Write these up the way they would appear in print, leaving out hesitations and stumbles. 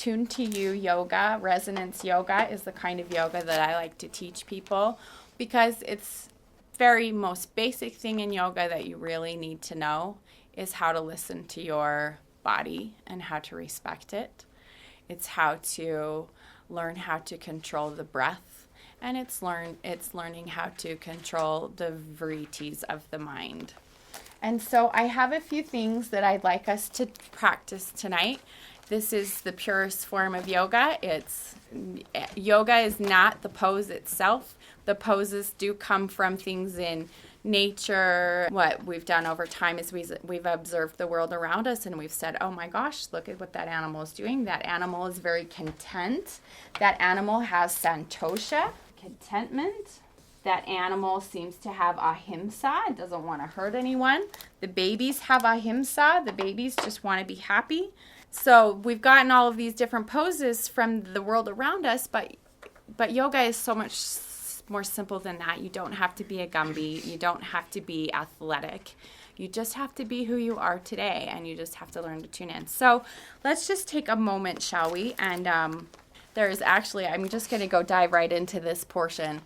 attuned to you yoga, resonance yoga, is the kind of yoga that I like to teach people because it's very most basic thing in yoga that you really need to know is how to listen to your body and how to respect it. It's how to learn how to control the breath, and it's learning how to control the vrittis of the mind. And so I have a few things that I'd like us to practice tonight. This is the purest form of yoga. Yoga is not the pose itself. The poses do come from things in nature. What we've done over time is we've observed the world around us and we've said, oh my gosh, look at what that animal is doing. That animal is very content. That animal has santosha, contentment. That animal seems to have ahimsa. It doesn't want to hurt anyone. The babies have ahimsa. The babies just want to be happy. So we've gotten all of these different poses from the world around us, but yoga is so much more simple than that. You don't have to be a Gumby. You don't have to be athletic. You just have to be who you are today, and you just have to learn to tune in. So let's just take a moment, shall we? And I'm just going to go dive right into this portion.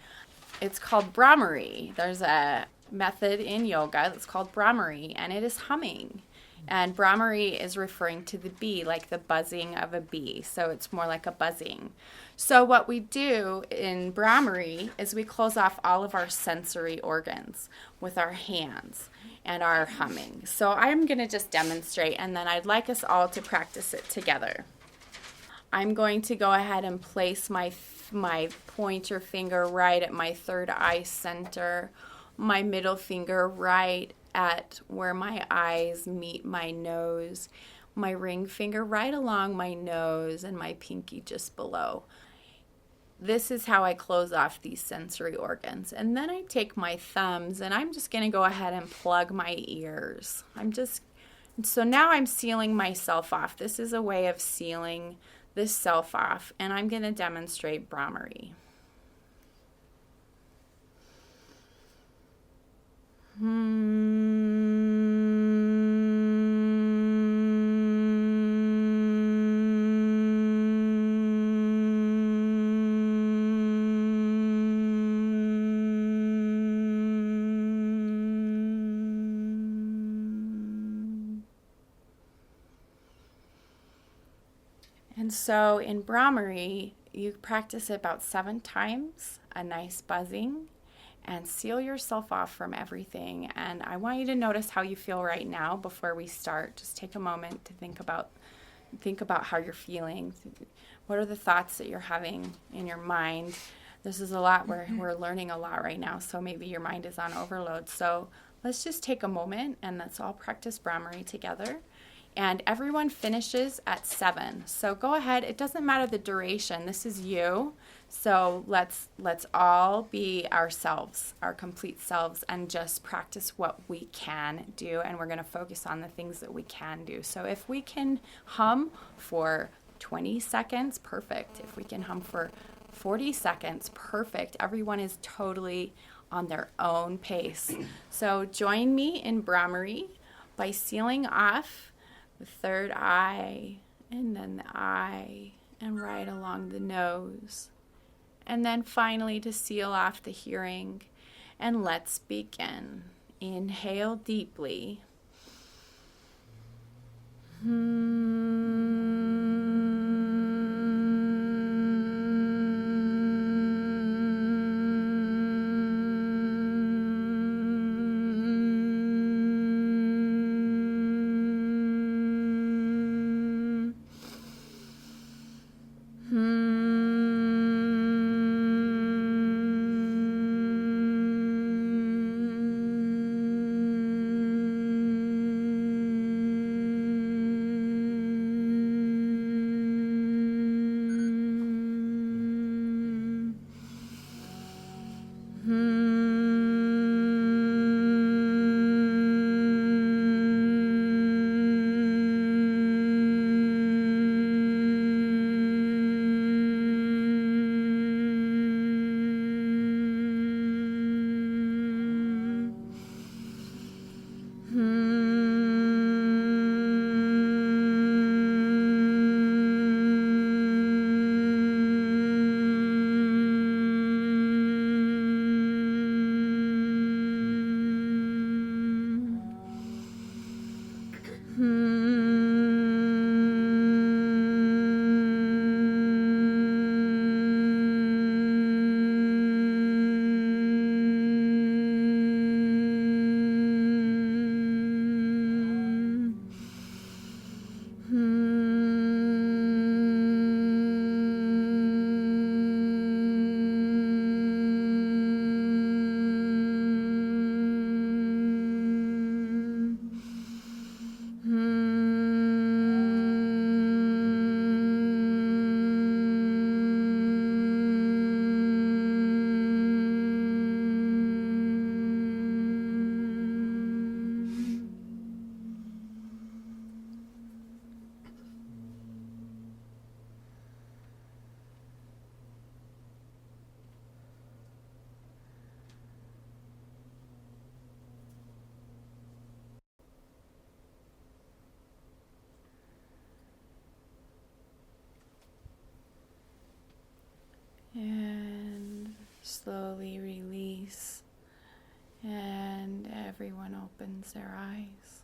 It's called Bhramari. There's a method in yoga that's called Bhramari, and it is humming. And Bhramari is referring to the bee, like the buzzing of a bee. So it's more like a buzzing. So what we do in Bhramari is we close off all of our sensory organs with our hands and our humming. So I'm going to just demonstrate, and then I'd like us all to practice it together. I'm going to go ahead and place my pointer finger right at my third eye center, my middle finger right at where my eyes meet my nose, my ring finger right along my nose, and my pinky just below. This is how I close off these sensory organs. And then I take my thumbs and I'm just going to go ahead and plug my ears. So now I'm sealing myself off. This is a way of sealing this self off, and I'm going to demonstrate Bhramari. And so in Bhramari, you practice it about 7 times, a nice buzzing, and seal yourself off from everything. And I want you to notice how you feel right now before we start. Just take a moment to think about how you're feeling. What are the thoughts that you're having in your mind? This is a lot. We're learning a lot right now, so maybe your mind is on overload. So let's just take a moment and let's all practice Bhramari together. And everyone finishes at 7. So go ahead. It doesn't matter the duration. This is you. So let's all be ourselves, our complete selves, and just practice what we can do. And we're going to focus on the things that we can do. So if we can hum for 20 seconds, perfect. If we can hum for 40 seconds, perfect. Everyone is totally on their own pace. So join me in Bhramari by sealing off the third eye, and then the eye, and right along the nose. And then finally to seal off the hearing. And let's begin. Inhale deeply. Slowly release, and everyone opens their eyes.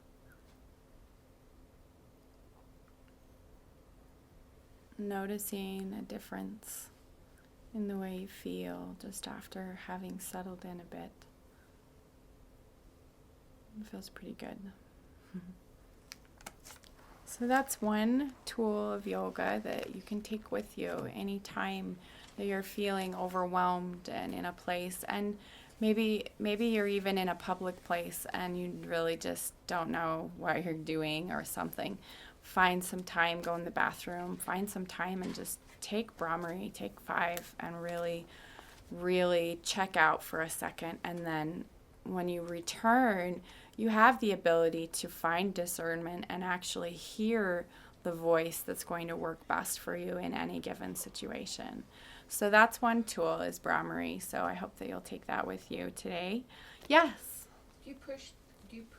Noticing a difference in the way you feel just after having settled in a bit. It feels pretty good. So that's one tool of yoga that you can take with you anytime that you're feeling overwhelmed and in a place, and maybe you're even in a public place and you really just don't know what you're doing or something. Find some time, go in the bathroom, find some time and just take Bhramari, take 5, and really check out for a second. And then when you return, you have the ability to find discernment and actually hear the voice that's going to work best for you in any given situation. So that's one tool, is Bhramari. So I hope that you'll take that with you today. Yes? Do you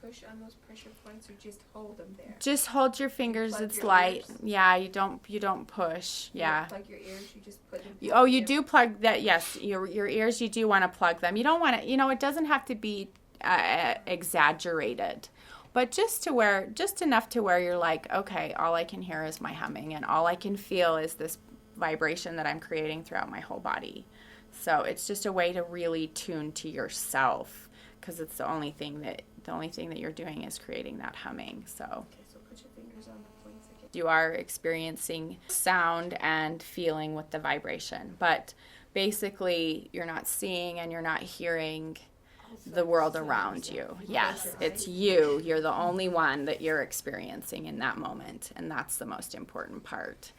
push on those pressure points, or just hold them there? Just hold your fingers. Plug It's your light. ears? Yeah, you don't push. You Yeah. don't plug your ears, you just put them. Oh, you do plug that. Yes, your ears, you do want to plug them. You don't want to, it doesn't have to be exaggerated, but just enough to where you're like, okay, all I can hear is my humming, and all I can feel is this vibration that I'm creating throughout my whole body. So it's just a way to really tune to yourself, because it's the only thing that you're doing is creating that humming. So Okay, so put your fingers on the points again. you are experiencing sound and feeling with the vibration, but basically you're not seeing and you're not hearing the world around you. Yes, it's you. You're the only one that you're experiencing in that moment, and that's the most important part.